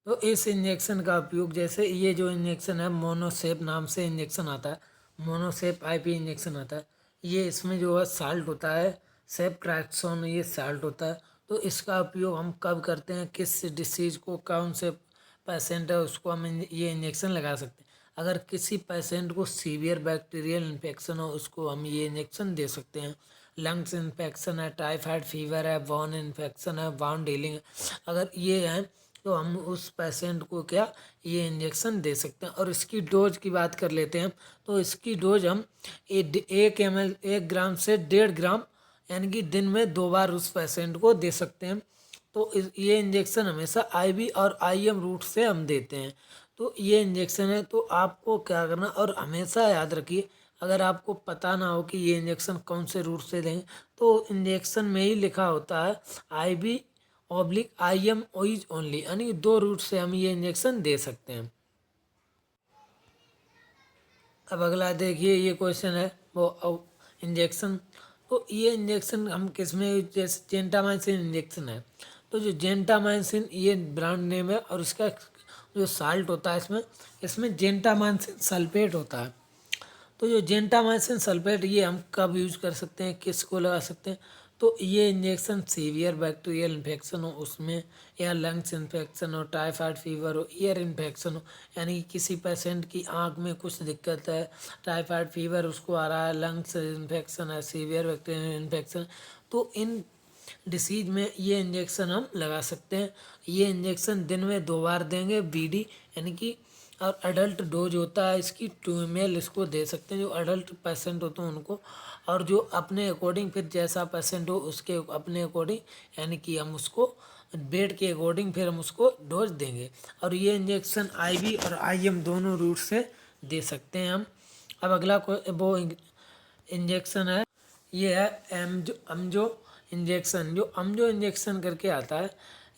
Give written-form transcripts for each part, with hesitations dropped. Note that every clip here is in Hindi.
तो इस इंजेक्शन का उपयोग, जैसे ये जो इंजेक्शन है मोनोसेप नाम से इंजेक्शन आता है, मोनोसेप आईपी इंजेक्शन आता है। ये इसमें जो है साल्ट होता है, सेपट्रैक्सोन, ये साल्ट होता है। तो इसका उपयोग हम कब करते हैं, किस डिसीज को, कौन से पेशेंट है उसको हम ये इंजेक्शन लगा सकते हैं। अगर किसी पेशेंट को सीवियर बैक्टीरियल इन्फेक्शन हो उसको हम ये इंजेक्शन दे सकते हैं। लंग्स इन्फेक्शन है, टाइफाइड फीवर है, वॉन इन्फेक्शन है, वाउंड हीलिंग है, अगर ये है तो हम उस पेशेंट को क्या ये इंजेक्शन दे सकते हैं। और इसकी डोज की बात कर लेते हैं। तो इसकी डोज हम 1 ml 1 ग्राम से 1.5 ग्राम यानी कि दिन में 2 बार उस पेशेंट को दे सकते हैं। तो ये इंजेक्शन हमेशा आईवी और आईएम रूट से हम देते हैं। तो ये इंजेक्शन है, तो आपको क्या करना, और हमेशा याद रखिए अगर आपको पता ना हो कि ये इंजेक्शन कौन से रूट से दें, तो इंजेक्शन में ही लिखा होता है IV oblique IM is only, यानी 2 रूट से हम ये इंजेक्शन दे सकते हैं। अब अगला देखिए, ये क्वेश्चन है वो इंजेक्शन। तो ये इंजेक्शन हम किस में, जैसे जेंटामाइसिन इंजेक्शन है, तो जो जेंटामाइसिन ये ब्रांड नेम है, और इसका जो साल्ट होता है इसमें इसमें जेंटामाइसिन सल्फेट होता है। तो जो जेंटामाइसिन सल्फेट ये हम कब यूज कर सकते हैं, किसको लगा सकते हैं, तो ये इंजेक्शन सीवियर बैक्टीरियल इन्फेक्शन हो उसमें, या लंग्स इन्फेक्शन हो, टाइफाइड फीवर हो, ईयर इन्फेक्शन हो, यानी कि किसी पेशेंट की आंख में कुछ दिक्कत है, टाइफाइड फीवर उसको आ रहा है, लंग्स इन्फेक्शन है, सीवियर बैक्टीरियल इन्फेक्शन, तो इन डिसीज में ये इंजेक्शन हम लगा सकते हैं। ये इंजेक्शन दिन में 2 बार देंगे बीडी, यानी कि, और अडल्ट डोज होता है इसकी 2 ml इसको दे सकते हैं जो अडल्ट पेशेंट होते हैं उनको, और जो अपने अकॉर्डिंग फिर जैसा पेशेंट हो उसके अपने अकॉर्डिंग, यानी कि हम उसको बेड के अकॉर्डिंग फिर हम उसको डोज देंगे। और ये इंजेक्शन आईवी और आईएम दोनों रूट से दे सकते हैं हम। अब अगला वो इंजेक्शन है, ये है अमजो इंजेक्शन, जो अमजो इंजेक्शन करके आता है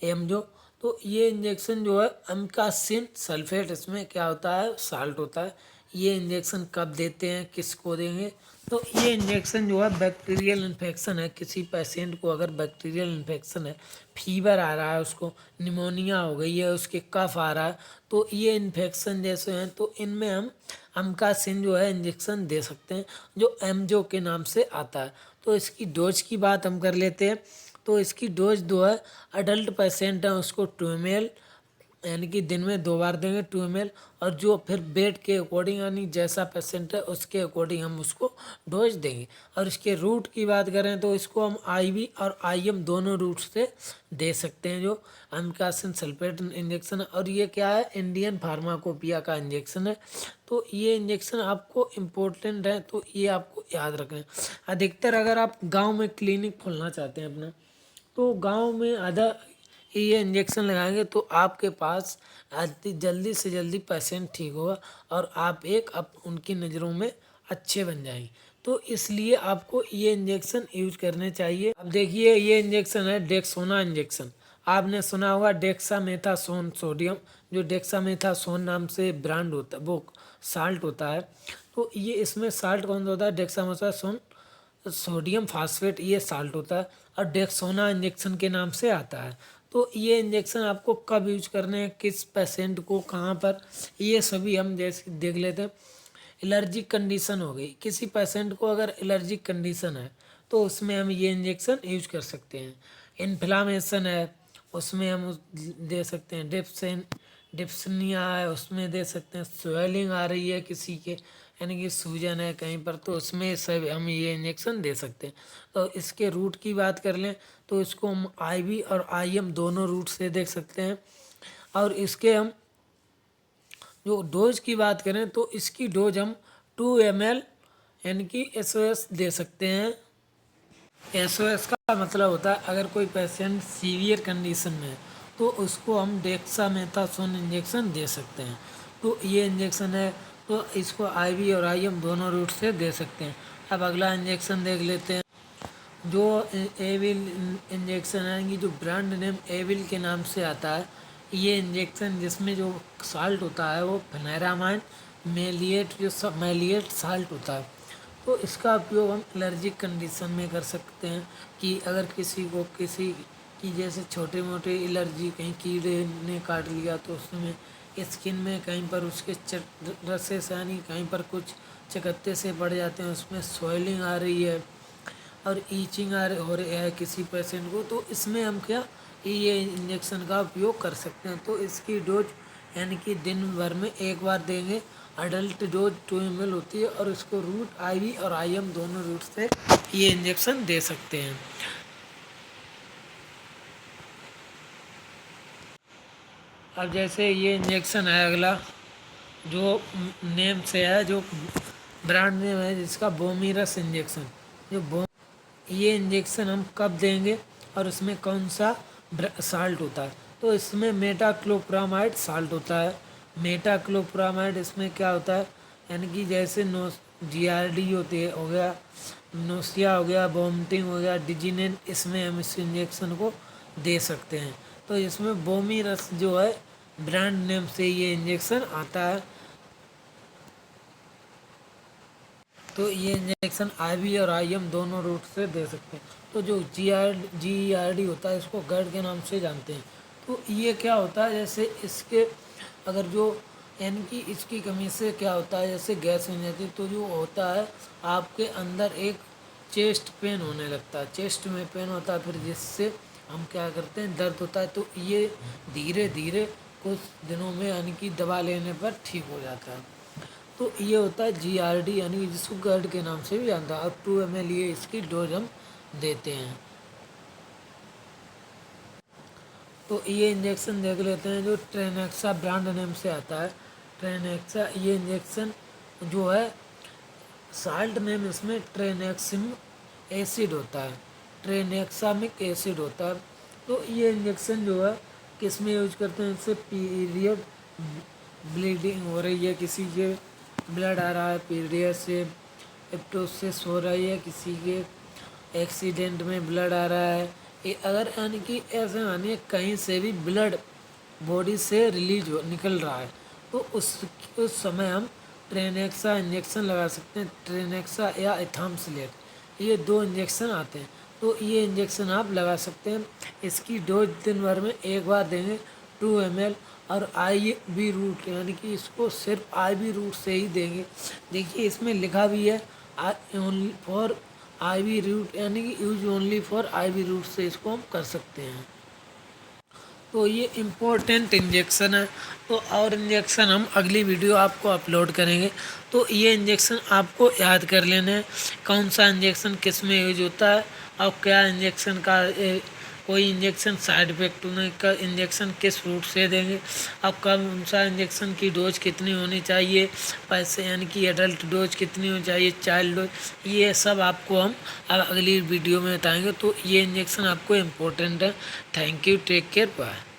एमजो। तो ये इंजेक्शन जो है अमकासिन सल्फेट, इसमें क्या होता है साल्ट होता है। ये इंजेक्शन कब देते हैं, किसको देंगे, तो ये इंजेक्शन जो है बैक्टीरियल इन्फेक्शन है, किसी पेशेंट को अगर बैक्टीरियल इन्फेक्शन है, फीवर आ रहा है, उसको निमोनिया हो गई है, उसके कफ आ रहा है, तो ये इन्फेक्शन जैसे हैं तो इनमें हम अमकासिन जो है इंजेक्शन दे सकते हैं, जो एमजो के नाम से आता है। तो इसकी डोज की बात हम कर लेते हैं। तो इसकी डोज जो है अडल्ट पेशेंट है उसको 2 ml, यानी कि दिन में 2 बार देंगे 2 ml, और जो फिर बेड के अकॉर्डिंग, यानी जैसा पेशेंट है उसके अकॉर्डिंग हम उसको डोज देंगे। और इसके रूट की बात करें तो इसको हम आईवी और आईएम दोनों रूट से दे सकते हैं, जो अमकासिन सल्फेट इंजेक्शन है। और ये क्या है, इंडियन फार्माकोपिया का इंजेक्शन है। तो ये इंजेक्शन आपको इम्पोर्टेंट है, तो ये आपको याद रखना है। अधिकतर अगर आप गांव में क्लिनिक खोलना चाहते हैं अपना, तो गांव में आधा ये इंजेक्शन लगाएंगे तो आपके पास जल्दी से जल्दी पेशेंट ठीक होगा, और आप उनकी नज़रों में अच्छे बन जाएंगे। तो इसलिए आपको ये इंजेक्शन यूज करने चाहिए। अब देखिए, ये इंजेक्शन है डेक्सोना इंजेक्शन। आपने सुना होगा डेक्सामेथासोन सोडियम, जो डेक्सामेथासोन नाम से ब्रांड होता है, वो साल्ट होता है। तो ये इसमें साल्ट कौन सा होता है, डेक्सामेथासोन सोडियम फास्फेट, ये साल्ट होता है, और डेक्सोना इंजेक्शन के नाम से आता है। तो ये इंजेक्शन आपको कब यूज करने हैं, किस पेशेंट को कहाँ पर, ये सभी हम जैसे देख लेते हैं। एलर्जिक कंडीशन हो गई, किसी पेशेंट को अगर एलर्जिक कंडीशन है तो उसमें हम ये इंजेक्शन यूज कर सकते हैं। इन्फ्लामेशन है उसमें हम दे सकते हैं। डिप्सनिया है उसमें दे सकते हैं। स्वेलिंग आ रही है किसी के, यानी कि सूजन है कहीं पर, तो उसमें सब हम ये इंजेक्शन दे सकते हैं। तो इसके रूट की बात कर लें तो इसको हम आईवी और आईएम दोनों रूट से देख सकते हैं। और इसके हम जो डोज की बात करें तो इसकी डोज हम 2 ml यानी कि एसओएस दे सकते हैं। एसओएस का मतलब होता है अगर कोई पेशेंट सीवियर कंडीशन में है तो उसको हम डेक्सामेथासोन इंजेक्शन दे सकते हैं। तो ये इंजेक्शन है, तो इसको आईवी और आईएम दोनों रूट से दे सकते हैं। अब अगला इंजेक्शन देख लेते हैं, जो एविल इंजेक्शन है, कि जो ब्रांड नेम एविल के नाम से आता है। ये इंजेक्शन जिसमें जो साल्ट होता है वो फेनेरामाइन मेलिएट, जो सब मेलिएट साल्ट होता है। तो इसका उपयोग हम एलर्जिक कंडीशन में कर सकते हैं, कि अगर किसी को किसी कि जैसे छोटे मोटे एलर्जी, कहीं कीड़े ने काट लिया तो उसमें स्किन में कहीं पर उसके रस्से से यानी कहीं पर कुछ चकत्ते से पड़ जाते हैं, उसमें स्वेलिंग आ रही है और ईचिंग हो रही है किसी पेशेंट को, तो इसमें हम क्या ये इंजेक्शन का उपयोग कर सकते हैं। तो इसकी डोज यानी कि दिन भर में एक बार देंगे। अडल्ट डोज 2 ml होती है और इसको रूट IV और IM दोनों रूट से ये इंजेक्शन दे सकते हैं। अब जैसे ये इंजेक्शन है अगला, जो नेम से है, जो ब्रांड नेम है जिसका बोमीरस इंजेक्शन। ये इंजेक्शन हम कब देंगे और इसमें कौन सा साल्ट होता है? तो इसमें मेटाक्लोप्रामाइड साल्ट होता है। मेटाक्लोप्रामाइड इसमें क्या होता है, यानी कि जैसे GRD होती है, हो गया नोसिया, हो गया वॉमिटिंग, हो गया डिजीनेंट, इसमें हम इस इंजेक्शन को दे सकते हैं। तो इसमें बोमीरस जो है ब्रांड नेम से ये इंजेक्शन आता है। तो ये इंजेक्शन IV और IM दोनों रूट से दे सकते हैं। तो जो GERD होता है इसको GERD के नाम से जानते हैं। तो ये क्या होता है, जैसे इसके अगर जो यानी कि इसकी कमी से क्या होता है, जैसे गैस बन जाती है तो जो होता है आपके अंदर एक चेस्ट पेन होने लगता है, चेस्ट में पेन होता है, फिर जिससे हम क्या करते हैं दर्द होता है। तो ये धीरे धीरे कुछ दिनों में यानी कि दवा लेने पर ठीक हो जाता है। तो ये होता है GRD यानी कि जिसको GERD के नाम से भी जानता है। और 2 ml ये इसकी डोज हम देते हैं। तो ये इंजेक्शन देख लेते हैं जो ट्रेनेक्सा ब्रांड नेम से आता है। ट्रेनेक्सा ये इंजेक्शन जो है साल्ट नेम इसमें ट्रेनेक्सिमिक एसिड होता है, ट्रेनेक्सामिक एसिड होता है। तो ये इंजेक्शन जो है किस में यूज करते हैं, इससे पीरियड ब्लीडिंग हो रही है, किसी के ब्लड आ रहा है पीरियड से, एप्टोसिस हो रही है, किसी के एक्सीडेंट में ब्लड आ रहा है, अगर यानी कि ऐसे यानी कहीं से भी ब्लड बॉडी से रिलीज निकल रहा है तो उस समय हम ट्रेनेक्सा इंजेक्शन लगा सकते हैं। ट्रेनेक्सा या एथाम्सिलेट, ये 2 इंजेक्शन आते हैं। तो ये इंजेक्शन आप लगा सकते हैं। इसकी डोज दिन भर में एक बार देंगे 2 ml और IV रूट यानी कि इसको सिर्फ IV रूट से ही देंगे। देखिए इसमें लिखा भी है ओनली फॉर IV रूट यानी कि use only for IV root से इसको हम कर सकते हैं। तो ये इम्पोर्टेंट इंजेक्शन है। तो और इंजेक्शन हम अगली वीडियो आपको अपलोड करेंगे। तो ये इंजेक्शन आपको याद कर लेना है, कौन सा इंजेक्शन किस में यूज होता है और क्या इंजेक्शन का कोई इंजेक्शन साइड इफेक्ट होने का इंजेक्शन किस रूट से देंगे, अब कौन सा इंजेक्शन की डोज कितनी होनी चाहिए, पैसे यानी कि एडल्ट डोज कितनी होनी चाहिए, चाइल्ड डोज, ये सब आपको हम अगली वीडियो में बताएंगे। तो ये इंजेक्शन आपको इम्पोर्टेंट है। Thank you, take care, bye.